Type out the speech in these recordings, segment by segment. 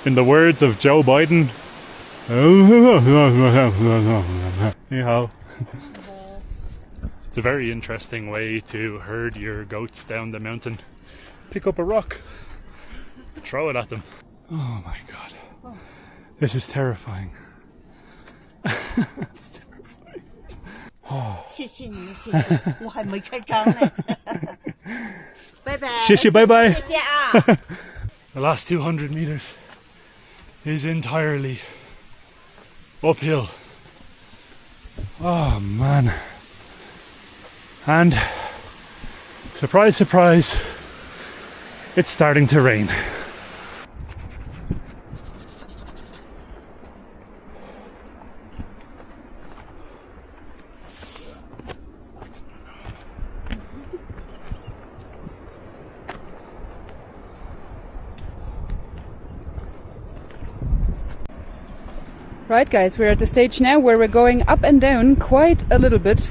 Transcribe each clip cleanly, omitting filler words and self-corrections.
In the words of Joe Biden, ni hao. It's a very interesting way to herd your goats down the mountain. Pick up a rock, throw it at them. Oh my god. This is terrifying. It's terrifying. 谢谢你，谢谢，我还没开张呢。拜拜。谢谢，拜拜。谢谢啊。The last 200 meters is entirely uphill. Oh man. And surprise, surprise, it's starting to rain. Right guys, we're at the stage now where we're going up and down quite a little bit,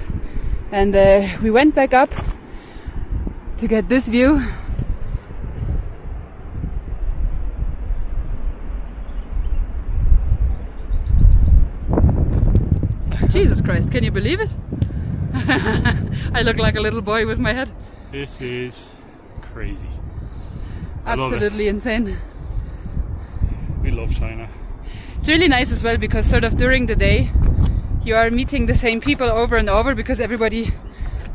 and we went back up to get this view. Jesus Christ, can you believe it? I look like a little boy with my head. This is crazy. Absolutely insane. We love China. It's really nice as well because sort of during the day you are meeting the same people over and over because everybody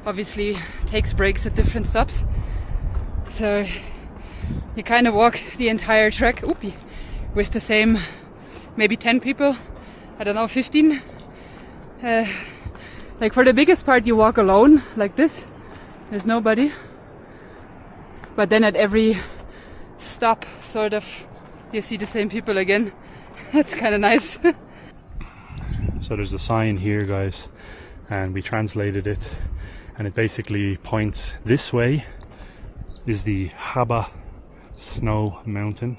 obviously takes breaks at different stops. So you kind of walk the entire trek with the same maybe 10 people, I don't know, 15. Like for the biggest part you walk alone like this, there's nobody. But then at every stop sort of you see the same people again. That's kind of nice. So there's a sign here guys, and we translated it, and it basically points this way is the Haba Snow Mountain.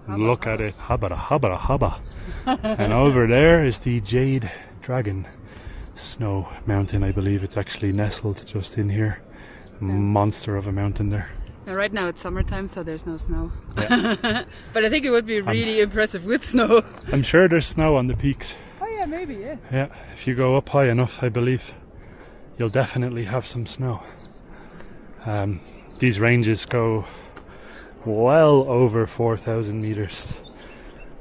Look at it, Haba. And over there is the Jade Dragon Snow Mountain. I believe it's actually nestled just in here. Monster of a mountain there. Now, right now it's summertime, so there's no snow. Yeah. But I think it would be really impressive with snow. I'm sure there's snow on the peaks. Oh yeah, maybe, yeah. Yeah, if you go up high enough, I believe you'll definitely have some snow. These ranges go well over 4,000 meters,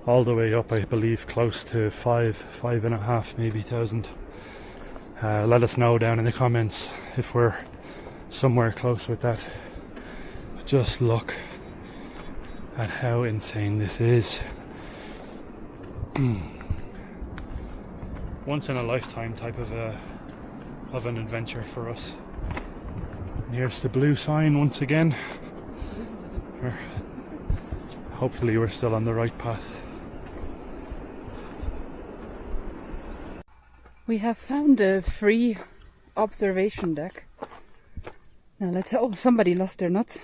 all the way up, I believe, close to 5.5 maybe thousand. Let us know down in the comments if we're somewhere close with that. Just look at how insane this is. Once in a lifetime type of an adventure for us. And here's the blue sign once again. Hopefully we're still on the right path. We have found a free observation deck. Now let's... Oh, somebody lost their nuts.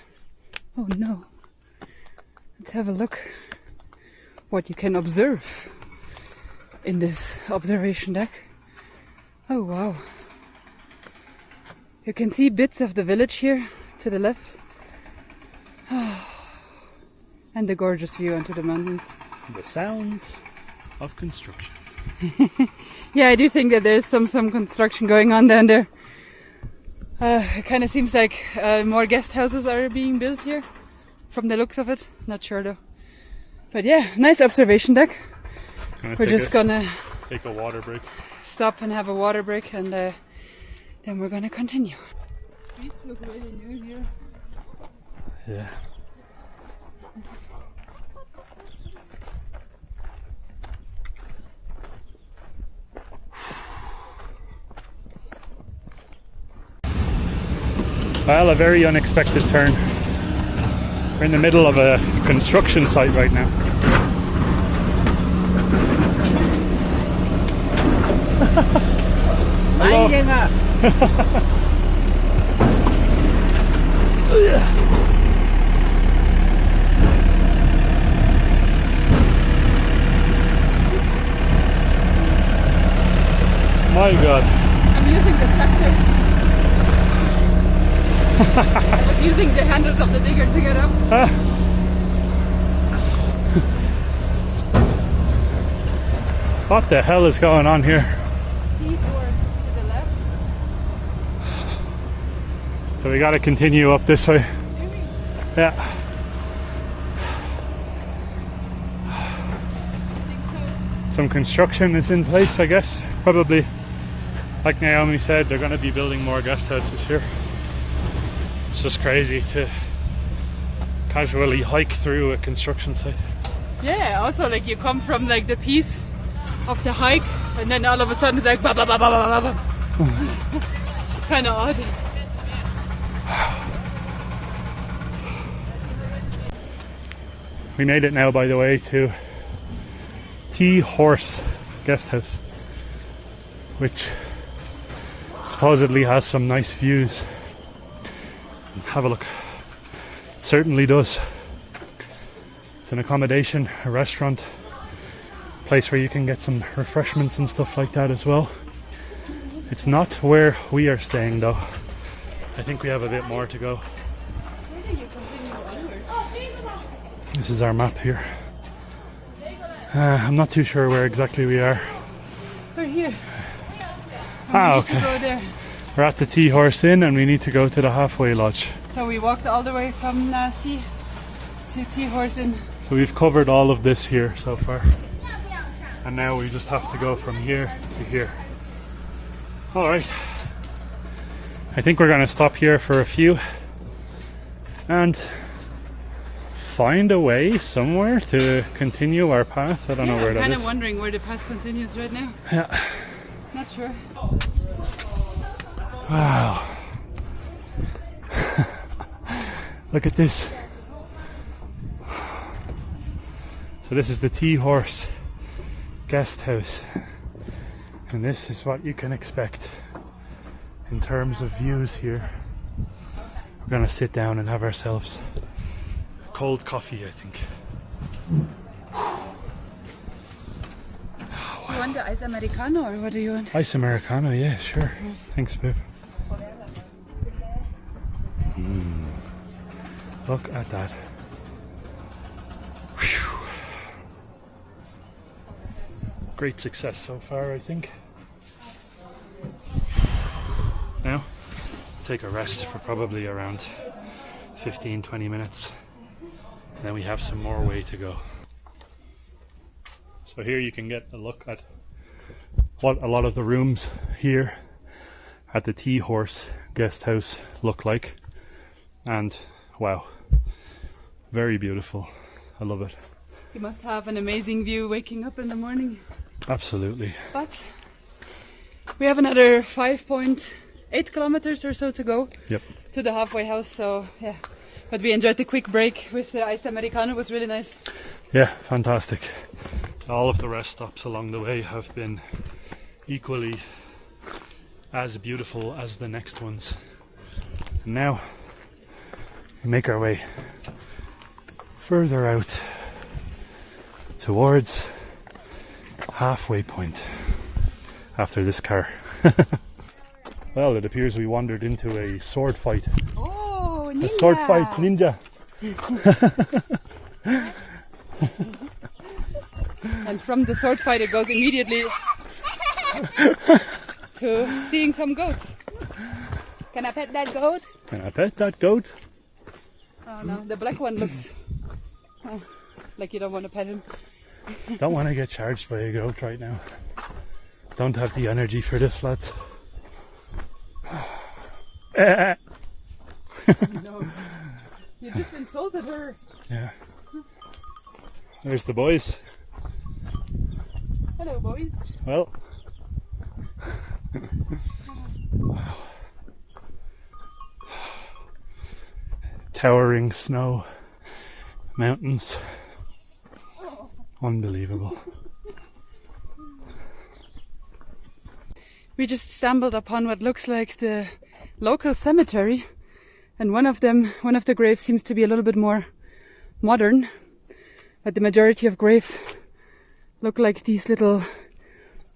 Oh no. Let's have a look what you can observe in this observation deck. Oh wow. You can see bits of the village here to the left. And the gorgeous view onto the mountains. The sounds of construction. Yeah, I do think that there's some construction going on down there. It kind of seems like more guest houses are being built here, from the looks of it. Not sure though. But yeah, nice observation deck. We're just gonna take a water break. Stop and have a water break, and then we're gonna continue. Streets look really new here. Yeah. Well, a very unexpected turn. We're in the middle of a construction site right now. Hello. My God. I'm using the tractor. I was using the handles of the digger to get up. What the hell is going on here? T-horse to the left. So we gotta continue up this way. Yeah. Some construction is in place, I guess. Probably, like Naomi said, they're gonna be building more guest houses here. It's just crazy to casually hike through a construction site. Yeah, also like you come from like the peace of the hike and then all of a sudden it's like ba ba ba ba ba ba. Kind of odd. We made it now, by the way, to T-Horse Guest House, which supposedly has some nice views. Have a look. It certainly does. It's an accommodation, a restaurant, place where you can get some refreshments and stuff like that as well. It's not where we are staying though. I think we have a bit more to go. This is our map here. I'm not too sure where exactly we are. We're here. Okay. To go there. We're at the T-Horse Inn and we need to go to the halfway lodge. So we walked all the way from Nashi to T-Horse Inn. So we've covered all of this here so far. And now we just have to go from here to here. Alright. I think we're going to stop here for a few and find a way somewhere to continue our path. I don't know where that is. I'm kind of wondering where the path continues right now. Yeah. Not sure. Wow. Look at this. So this is the T-Horse Guest House. And this is what you can expect in terms of views here. We're going to sit down and have ourselves cold coffee, I think. You want the ice americano or what do you want? Ice americano, yeah, sure. Yes. Thanks, babe. Look at that. Whew. Great success so far, I think. Now, take a rest for probably around 15-20 minutes. And then we have some more way to go. So here you can get a look at what a lot of the rooms here at the T-Horse Guest House look like. And wow, very beautiful. I love it. You must have an amazing view waking up in the morning. Absolutely. But we have another 5.8 kilometers or so to go. Yep. To the halfway house, so yeah. But we enjoyed the quick break with the ice americano. It was really nice. Yeah, fantastic. All of the rest stops along the way have been equally as beautiful as the next ones. And now we make our way further out towards halfway point after this car. Well, it appears we wandered into a sword fight. Oh, ninja! A sword fight ninja. And from the sword fight it goes immediately to seeing some goats. Can I pet that goat? Can I pet that goat? Oh no, the black one looks like you don't want to pet him. Don't want to get charged by a goat right now. Don't have the energy for this, lads. No, you just insulted her. Yeah. There's the boys. Hello, boys. Well. Towering snow, mountains. Unbelievable. We just stumbled upon what looks like the local cemetery, and one of the graves seems to be a little bit more modern, but the majority of graves look like these little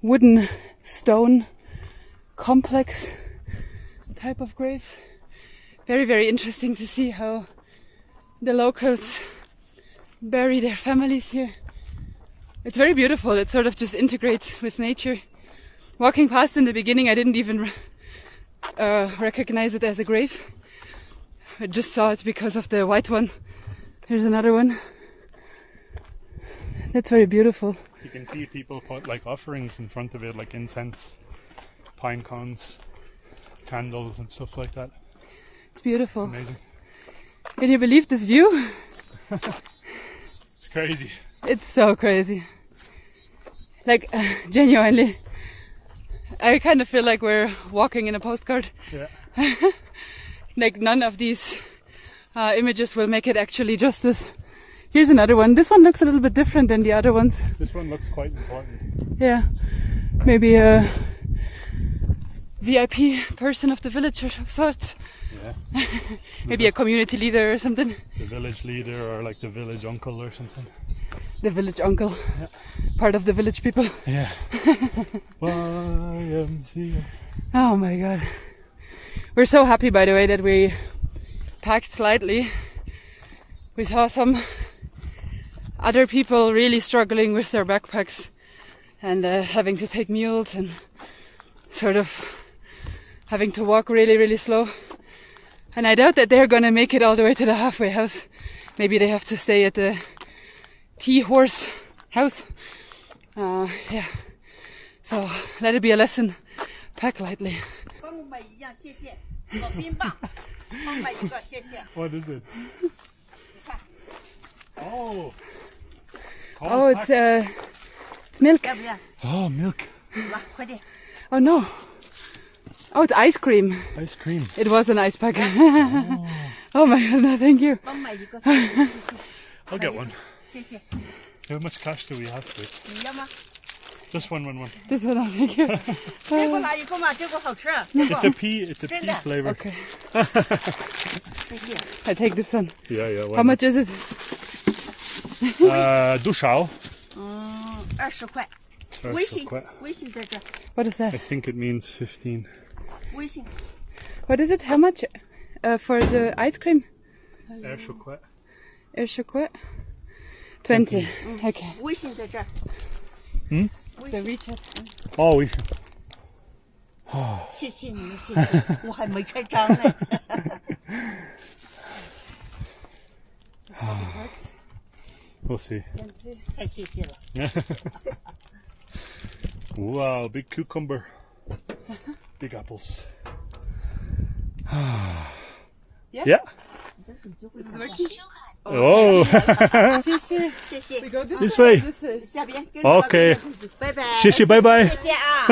wooden stone complex type of graves. Very, very interesting to see how the locals bury their families here. It's very beautiful. It sort of just integrates with nature. Walking past in the beginning, I didn't even recognize it as a grave. I just saw it because of the white one. Here's another one. That's very beautiful. You can see people put like offerings in front of it, like incense, pine cones, candles and stuff like that. It's beautiful. Amazing. Can you believe this view? It's crazy. It's so crazy. Like, genuinely. I kind of feel like we're walking in a postcard. Yeah. Like, none of these images will make it actually justice. Here's another one. This one looks a little bit different than the other ones. This one looks quite important. Yeah. Maybe a VIP person of the village of sorts. Yeah. Maybe a community leader or something. The village leader or like the village uncle or something. The village uncle. Yeah. Part of the village people. Yeah. YMCA. Oh my god. We're so happy, by the way, that we packed slightly. We saw some other people really struggling with their backpacks and having to take mules and sort of having to walk really, really slow. And I doubt that they're gonna make it all the way to the halfway house. Maybe they have to stay at the tea horse house. Yeah. So let it be a lesson. Pack lightly. What is it? Oh. Oh, it's milk. Oh, milk. Oh no. Oh, it's ice cream. Ice cream. It was an ice pack. Oh my god, no, thank you. I'll get one. How much cash do we have for it? Just one. This one, oh, thank you. It's a pea flavor. Okay. I take this one. Yeah. How much is it? 多少 20块 微信在这 What is that? I think it means 15. 微信 What is it? How much for the ice cream? 20块 20块 20. Okay. 微信在这 The WeChat. 哦，微信。谢谢你们，谢谢，我还没开张呢。We'll see. 太谢谢了。 Wow, big cucumber. Big apples. Yeah. This is working. Oh. 谢谢。 We go This way. This way. 下边跟 Okay. 拜拜。谢谢，拜拜。谢谢啊。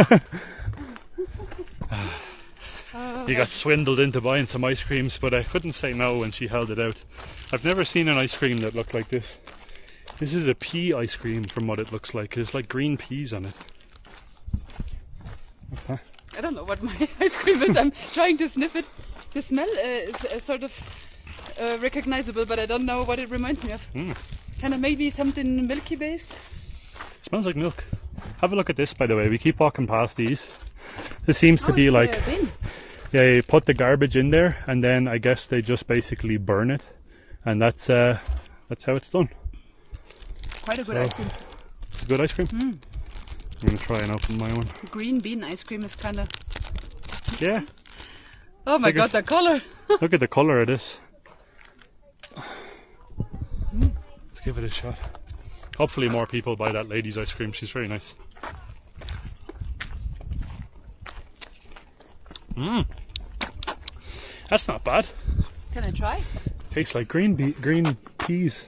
You got swindled into buying some ice creams, but I couldn't say no when she held it out. I've never seen an ice cream that looked like this. This is a pea ice cream from what it looks like. There's like green peas on it. What's that? I don't know what my ice cream is. I'm trying to sniff it. The smell is sort of recognizable, but I don't know what it reminds me of. Kind of maybe something milky based. Smells like milk. Have a look at this, by the way. We keep walking past these. This seems to be like, yeah, you put the garbage in there, and then I guess they just basically burn it, and that's how it's done. Quite a good ice cream. It's a good ice cream. I'm gonna try and open my one. Green bean ice cream is kind of. Yeah. Oh my god, the color! Look at the color of this. Let's give it a shot. Hopefully more people buy that lady's ice cream. She's very nice. That's not bad. Can I try? Tastes like green peas.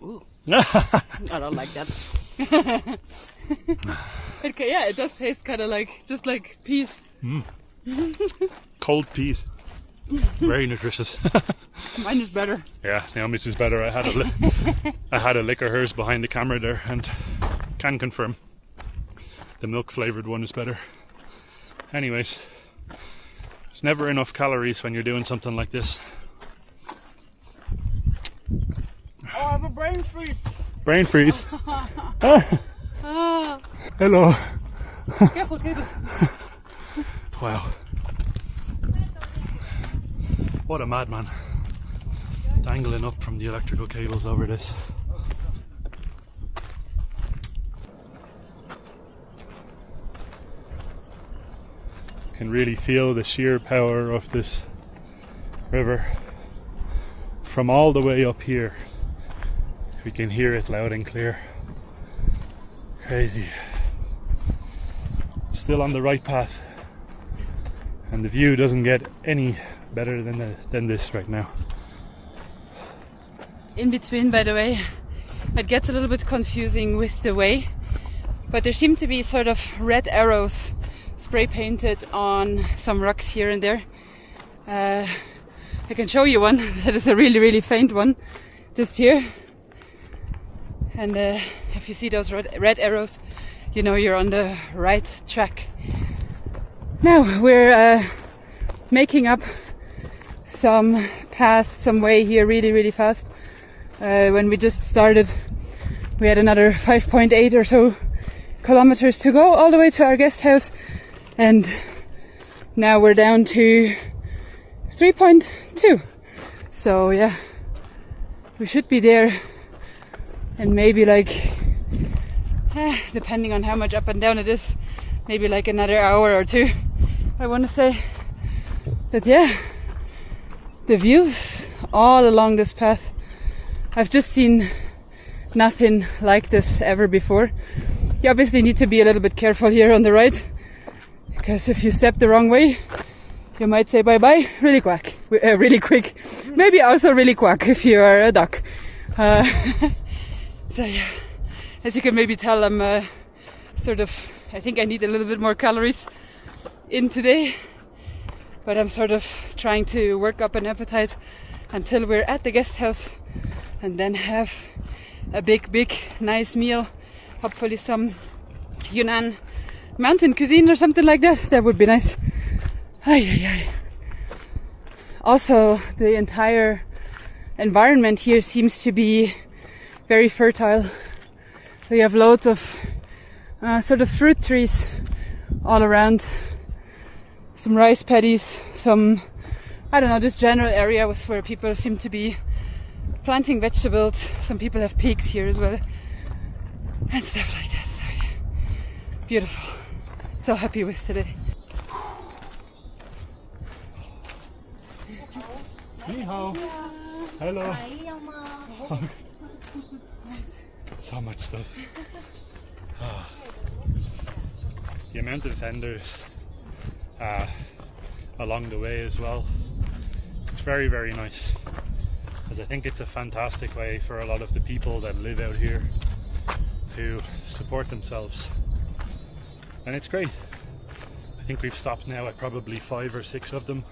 Ooh. I don't like that. Okay, yeah, it does taste kind of like just like peas. Cold peas. Very nutritious. Mine is better. Yeah, Naomi's is better. I had a lick of hers behind the camera there, and can confirm the milk flavoured one is better. Anyways, there's never enough calories when you're doing something like this. Oh, I have a brain freeze. Brain freeze. Ah. Hello. Careful, careful. Wow. What a madman. Dangling up from the electrical cables over this. can really feel the sheer power of this river from all the way up here. We can hear it loud and clear. Crazy. Still on the right path, and the view doesn't get any better than this right now. In between, by the way, it gets a little bit confusing with the way, but there seem to be sort of red arrows spray painted on some rocks here and there. I can show you one that is a really faint one, just here. And if you see those red arrows, you know you're on the right track. Now we're making up some path, some way here really fast. When we just started, we had another 5.8 or so kilometers to go all the way to our guest house, and now we're down to 3.2. So yeah, we should be there in maybe like, depending on how much up and down it is, maybe like another hour or two, I want to say. But yeah, the views all along this path, I've just seen nothing like this ever before. You obviously need to be a little bit careful here on the right, because if you step the wrong way, you might say bye-bye really quick. Maybe also really quick if you are a duck. So yeah, as you can maybe tell, I'm I think I need a little bit more calories in today, but I'm sort of trying to work up an appetite until we're at the guest house, and then have a big nice meal, hopefully some Yunnan mountain cuisine or something like that. That would be nice. Also, the entire environment here seems to be very fertile. We have loads of sort of fruit trees all around, some rice paddies, some, I don't know, this general area was where people seem to be planting vegetables. Some people have pigs here as well and stuff like that. So yeah, beautiful. So happy with today. Ni hao. Hello. So much stuff. The amount of vendors along the way as well. It's very nice, as I think it's a fantastic way for a lot of the people that live out here to support themselves, and it's great. I think we've stopped now at probably 5 or 6 of them,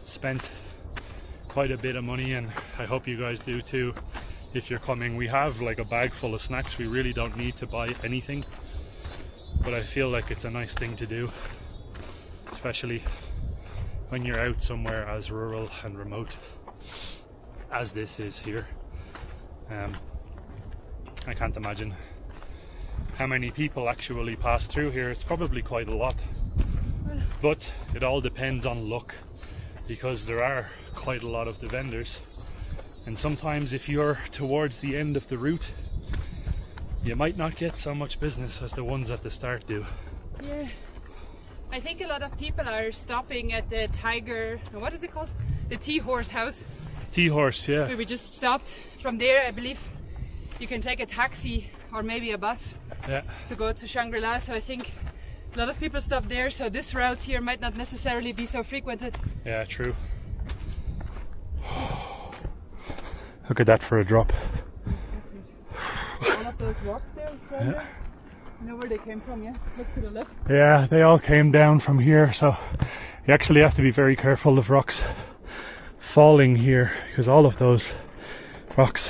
spent quite a bit of money, and I hope you guys do too if you're coming. We have like a bag full of snacks. We really don't need to buy anything, but I feel like it's a nice thing to do, especially when you're out somewhere as rural and remote as this is here. I can't imagine how many people actually pass through here. It's probably quite a lot, but it all depends on luck, because there are quite a lot of the vendors, and sometimes if you're towards the end of the route, you might not get so much business as the ones at the start do. Yeah, I think a lot of people are stopping at the tiger, what is it called? The tea horse house. Tea horse, yeah. Where we just stopped. From there, I believe you can take a taxi or maybe a bus to go to Shangri-La. So I think a lot of people stop there. So this route here might not necessarily be so frequented. Yeah, true. Look at that for a drop. All of those rocks there. Yeah. You know where they came from, yeah? Look to the left. Yeah, they all came down from here, so you actually have to be very careful of rocks falling here, because all of those rocks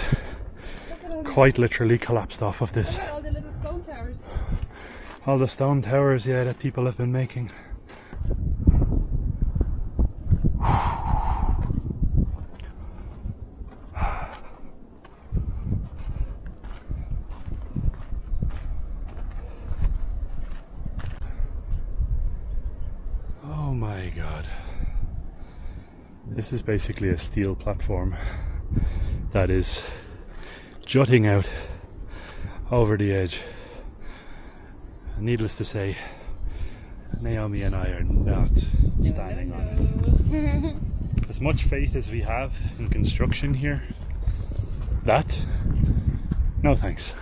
quite literally collapsed off of this. All the little stone towers. All the stone towers, yeah, that people have been making. Oh my god. This is basically a steel platform that is jutting out over the edge. Needless to say, Naomi and I are not standing on it. As much faith as we have in construction here, that, no thanks.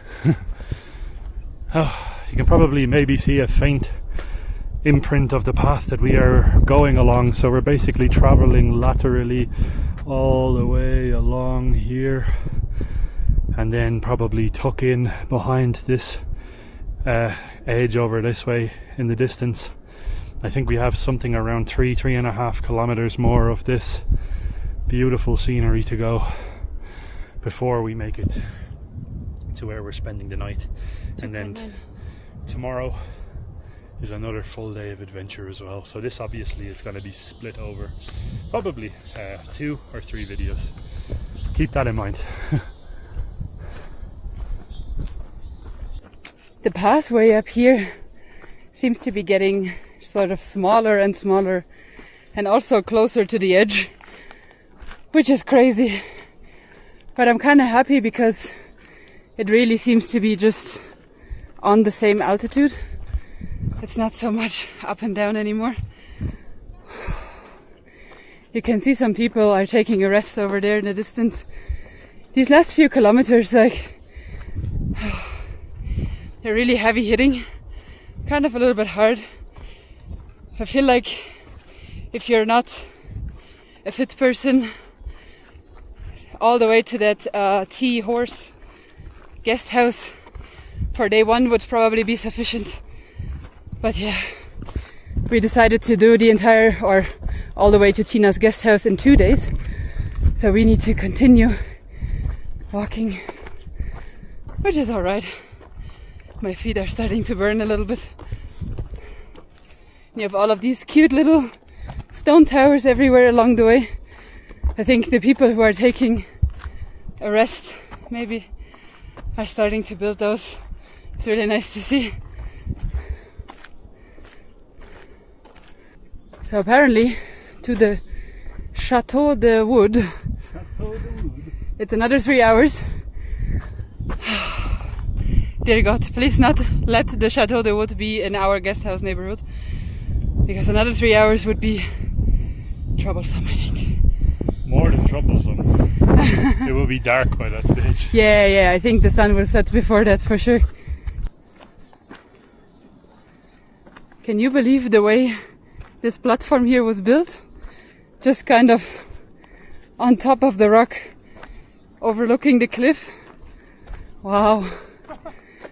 Oh, you can probably maybe see a faint imprint of the path that we are going along. So we're basically traveling laterally all the way along here, and then probably tuck in behind this edge over this way in the distance. I think we have something around 3.5 kilometers more of this beautiful scenery to go before we make it to where we're spending the night. And then tomorrow is another full day of adventure as well. So this obviously is going to be split over probably 2 or 3 videos. Keep that in mind. The pathway up here seems to be getting sort of smaller and smaller, and also closer to the edge, which is crazy. But I'm kind of happy because it really seems to be just on the same altitude. It's not so much up and down anymore. You can see some people are taking a rest over there in the distance. These last few kilometers, like, they're really heavy hitting, kind of a little bit hard. I feel like if you're not a fit person, all the way to that tea horse guest house for day 1 would probably be sufficient. But yeah, we decided to do the entire, or all the way to Tina's guest house in 2 days. So we need to continue walking, which is alright. My feet are starting to burn a little bit. You have all of these cute little stone towers everywhere along the way. I think the people who are taking a rest maybe are starting to build those. It's really nice to see. So apparently to the Chateau de Wood, it's another 3 hours. Dear God, please not let the Chateau de Wood be in our guest house neighborhood, because another 3 hours would be troublesome, I think. More than troublesome. It will be dark by that stage. Yeah, I think the sun will set before that for sure. Can you believe the way this platform here was built? Just kind of on top of the rock, overlooking the cliff. Wow.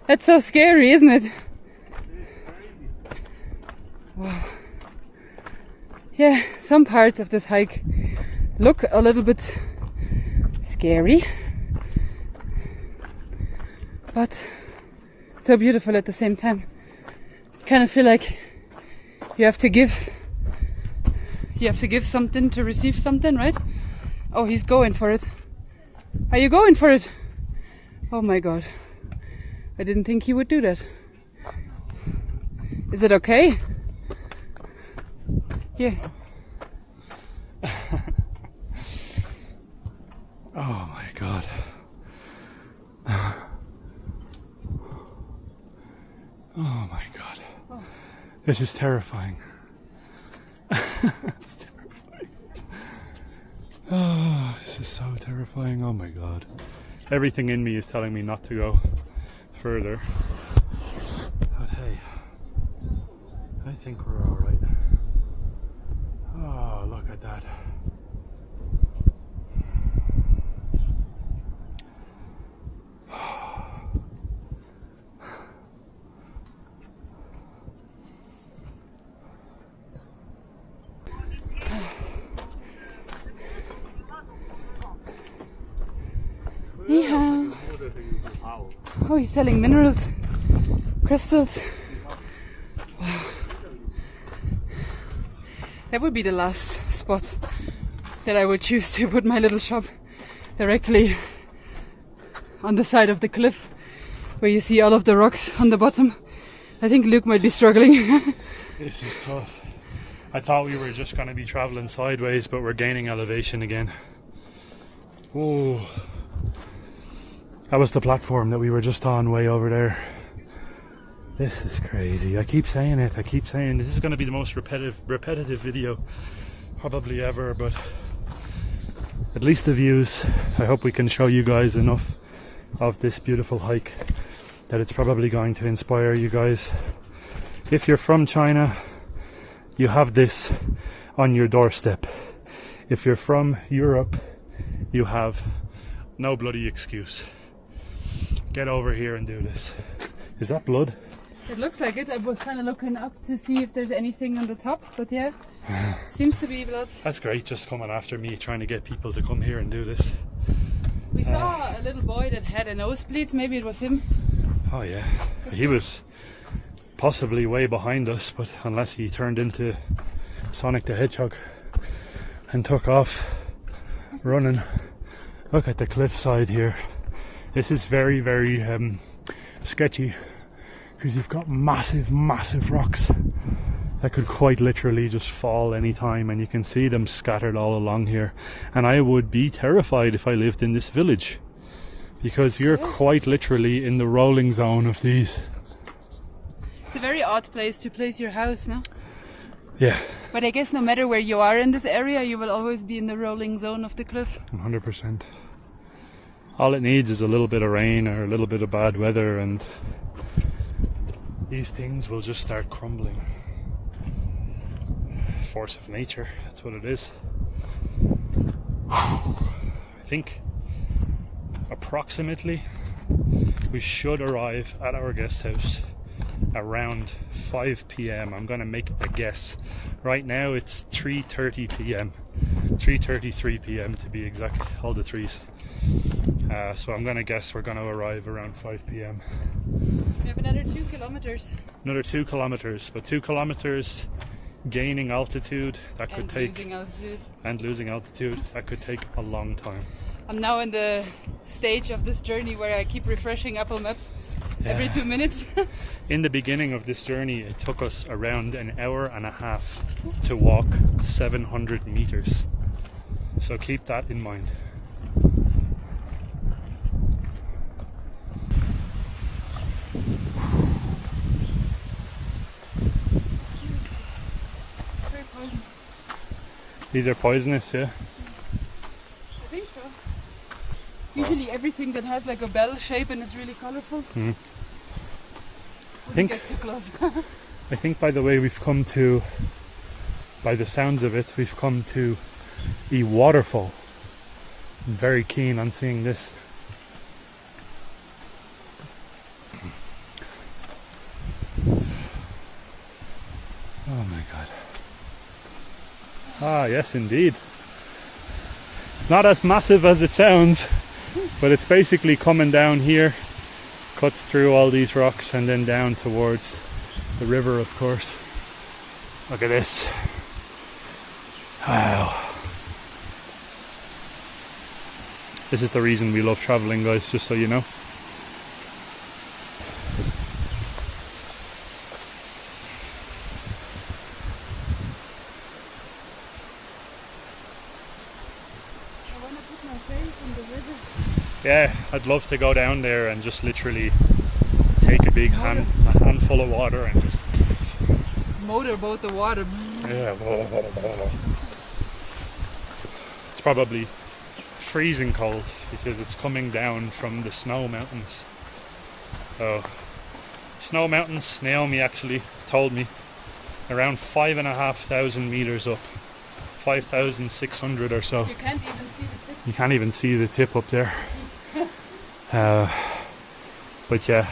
That's so scary, isn't it? Wow. Yeah, some parts of this hike look a little bit scary, but so beautiful at the same time. Kind of feel like you have to give something to receive something, right? Oh, he's going for it. Are you going for it? Oh my God. I didn't think he would do that. Is it okay? Here. Oh my God. Oh my God. Oh. This is terrifying. It's terrifying. Oh, this is so terrifying. Oh my God. Everything in me is telling me not to go further. But hey, I think we're alright. Oh, look at that. Oh, he's selling minerals, crystals. Wow. That would be the last spot that I would choose to put my little shop, directly on the side of the cliff where you see all of the rocks on the bottom. I think Luke might be struggling. This is tough. I thought we were just going to be traveling sideways, but we're gaining elevation again. Oh, that was the platform that we were just on way over there. This is crazy. I keep saying it. I keep saying this is going to be the most repetitive video probably ever, but at least the views. I hope we can show you guys enough of this beautiful hike that it's probably going to inspire you guys. If you're from China, you have this on your doorstep. If you're from Europe, you have no bloody excuse. Get over here and do this. Is that blood? It looks like it. I was kind of looking up to see if there's anything on the top, but yeah, seems to be blood. That's great, just coming after me, trying to get people to come here and do this. We saw a little boy that had a nosebleed. Maybe it was him. Oh yeah, he was possibly way behind us, but unless he turned into Sonic the Hedgehog and took off running. Look at the cliffside here. This is very, very sketchy because you've got massive, massive rocks that could quite literally just fall any time, and you can see them scattered all along here. And I would be terrified if I lived in this village, because you're quite literally in the rolling zone of these. It's a very odd place to place your house, no? Yeah. But I guess no matter where you are in this area, you will always be in the rolling zone of the cliff. 100%. All it needs is a little bit of rain or a little bit of bad weather, and these things will just start crumbling. Force of nature, that's what it is. I think approximately we should arrive at our guest house around 5 p.m. I'm gonna make a guess. Right now it's 3:30 p.m. 3:33 p.m. to be exact, all the threes. So I'm gonna guess we're gonna arrive around 5 p.m. We have another 2 kilometers. Another 2 kilometers, but 2 kilometers gaining altitude, that could take, losing altitude. and losing altitude, that could take a long time. I'm now in the stage of this journey where I keep refreshing Apple Maps every 2 minutes. In the beginning of this journey, it took us around an hour and a half to walk 700 meters. So keep that in mind. Very poisonous. These are poisonous, yeah? I think so. Usually everything that has like a bell shape and is really colorful. Think- Get too close. I think by the way we've come to, by the sounds of it, we've come to a waterfall. I'm very keen on seeing this. Oh my god. Ah, yes indeed. It's not as massive as it sounds, but it's basically coming down here, cuts through all these rocks and then down towards the river, of course. Look at this. Wow. This is the reason we love traveling, guys, just so you know. I want to put my face in the river. Yeah, I'd love to go down there and just literally take a big handful of water and just... Just motorboat the water. Yeah. It's probably freezing cold because it's coming down from the snow mountains. So, snow mountains, Naomi actually told me, around 5,500 meters up. 5,600 or so. You can't even see the tip. You can't even see the tip up there. But yeah,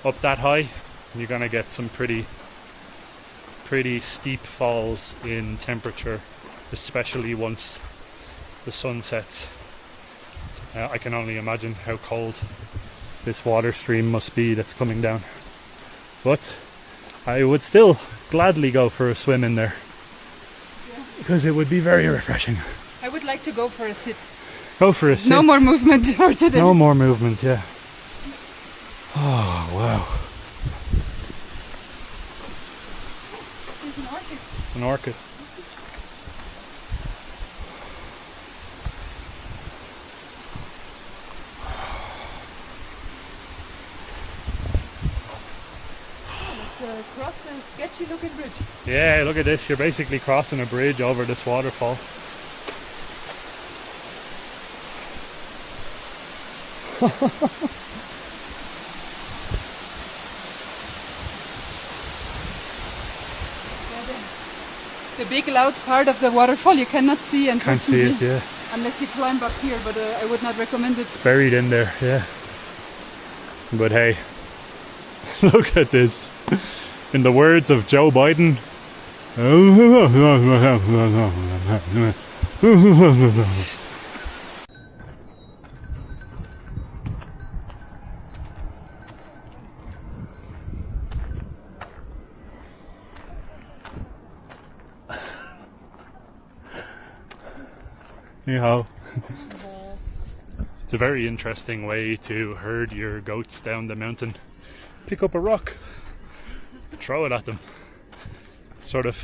up that high, you're gonna get some pretty steep falls in temperature, especially once the sun sets. I can only imagine how cold this water stream must be that's coming down. But I would still gladly go for a swim in there, because it would be very refreshing. I would like to go for a sit. Go for a sit. No more movement for today. No more movement, yeah. Oh, wow. There's an orchid. An orchid. cross the sketchy looking bridge. Yeah, look at this. You're basically crossing a bridge over this waterfall. The big loud part of the waterfall you cannot see, and Can't see it, yeah. unless you climb up here, but I would not recommend it. It's buried in there, yeah. But hey, look at this. In the words of Joe Biden. Anyhow, it's a very interesting way to herd your goats down the mountain. Pick up a rock, throw it at them. Sort of.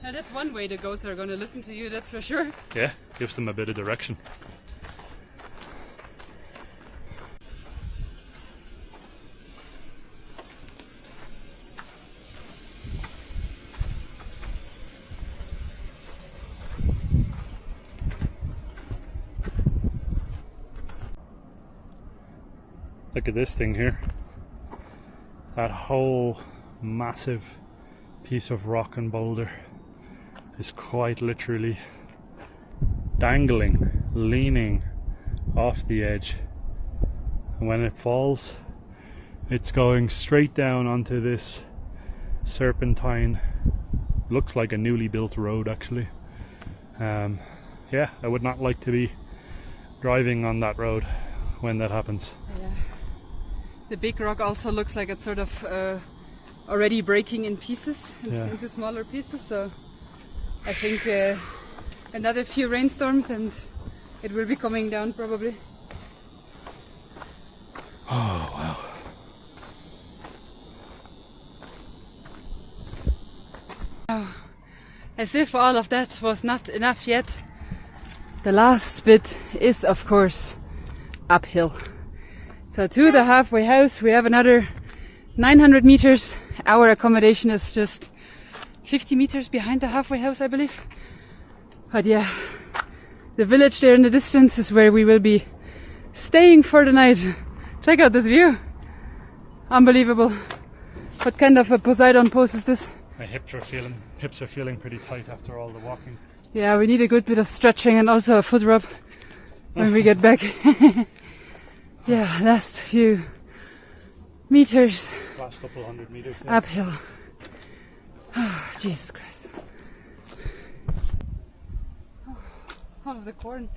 Now that's one way the goats are going to listen to you, that's for sure. Yeah, gives them a bit of direction. Look at this thing here. That whole massive piece of rock and boulder is quite literally dangling, leaning off the edge. And when it falls, it's going straight down onto this serpentine. Looks like a newly built road, actually. Yeah, I would not like to be driving on that road when that happens. Yeah. The big rock also looks like it's sort of already breaking in pieces, into smaller pieces, so I think another few rainstorms and it will be coming down probably. Oh wow. Oh, as if all of that was not enough yet, the last bit is of course uphill. So to the halfway house we have another 900 meters. Our accommodation is just 50 meters behind the halfway house, I believe. But yeah, the village there in the distance is where we will be staying for the night. Check out this view. Unbelievable. What kind of a Poseidon pose is this? My hips are feeling pretty tight after all the walking. Yeah, we need a good bit of stretching and also a foot rub when we get back. Yeah, last few meters. Last couple hundred meters. Yeah. Uphill. Oh, Jesus Christ. Oh, all of the corn.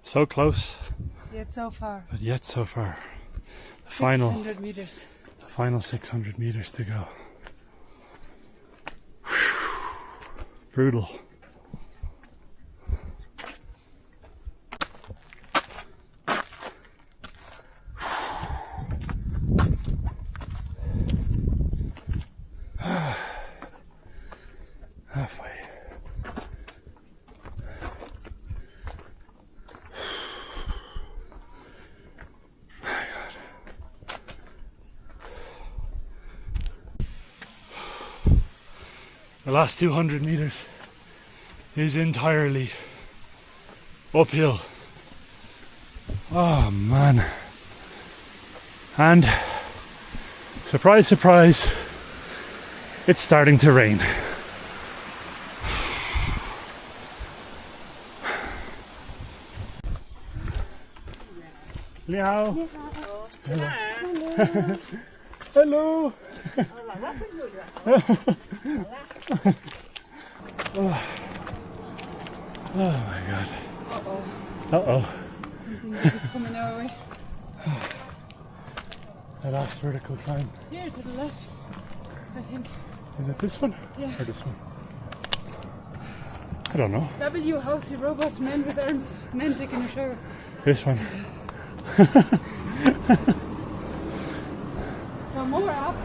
So close. Yet so far. But yet so far. The final 600 meters. The final 600 meters to go. Brutal. Halfway. My God. The last 200 meters is entirely uphill. Oh man. And surprise, surprise, it's starting to rain. Ni hao. Hello. Oh. Oh my God. Uh-oh. Uh-oh. Something big is coming our way. The last vertical climb. Here to the left, I think. Is it this one? Yeah. Or this one? I don't know. W, housey, robot, man with arms, man taking a shower. This one. So more up.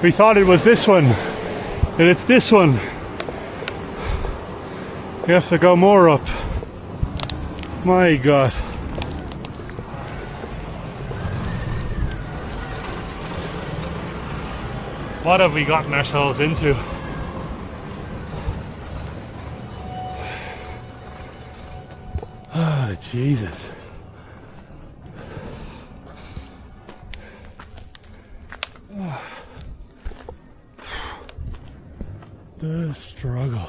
We thought it was this one. And it's this one. We have to go more up. My God. What have we gotten ourselves into? Oh, Jesus. Oh. The struggle.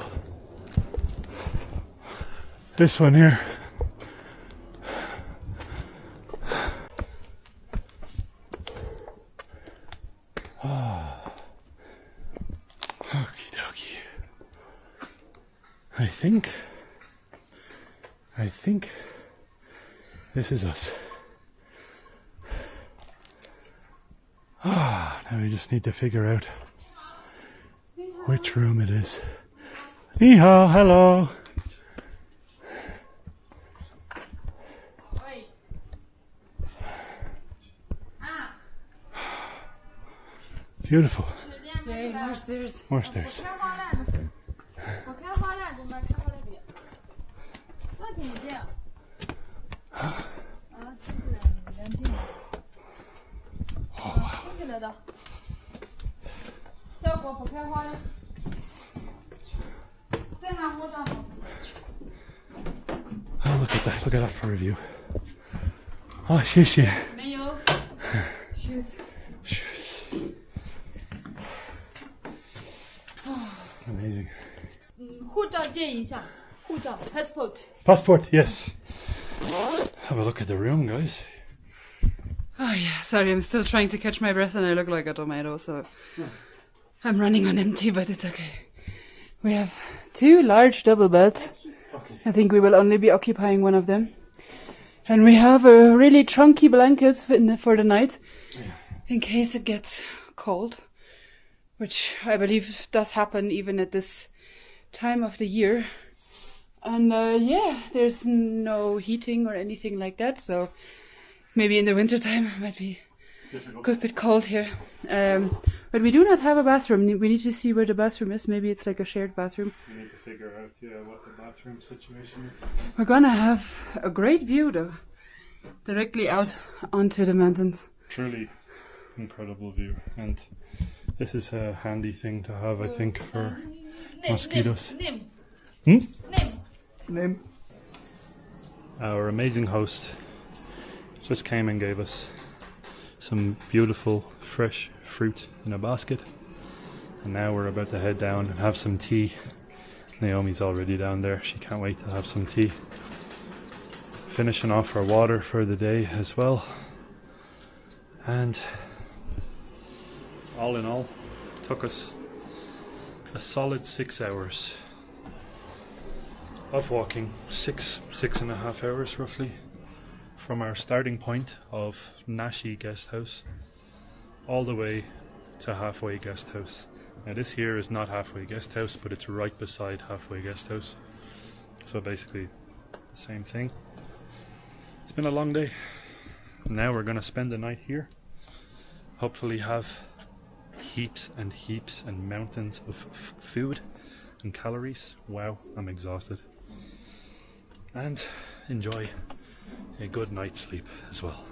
This one here. Okie dokie. I think this is us. Now we just need to figure out which room it is. Ni hao, hello. Beautiful. Yay, more stairs. More stairs. Oh, look at that. Look at that for review. Oh, 谢谢. Shoes. Shoes. Amazing. 护照借一下，护照 passport。 Passport, yes. Have a look at the room, guys. Oh yeah, sorry, I'm still trying to catch my breath and I look like a tomato, so I'm running on empty, but it's okay. We have 2 large double beds. I think we will only be occupying one of them. And we have a really chunky blanket for the night, in case it gets cold, which I believe does happen even at this time of the year. And yeah, there's no heating or anything like that, so maybe in the wintertime it might be a good bit cold here. But we do not have a bathroom. We need to see where the bathroom is. Maybe it's like a shared bathroom. We need to figure out what the bathroom situation is. We're gonna have a great view though, directly out onto the mountains. Truly incredible view, and this is a handy thing to have, I think, for mosquitoes. Name. Our amazing host just came and gave us some beautiful fresh fruit in a basket, and now we're about to head down and have some tea. Naomi's already down there, she can't wait to have some tea. Finishing off our water for the day as well, and all in all it took us a solid 6 hours of walking, 6.5 hours roughly, from our starting point of Nashi Guest House all the way to Halfway Guest House. Now this here is not Halfway Guest House, but it's right beside Halfway Guest House, so basically the same thing. It's been a long day. Now we're gonna spend the night here, hopefully have heaps and heaps and mountains of food and calories. Wow, I'm exhausted. And enjoy a good night's sleep as well.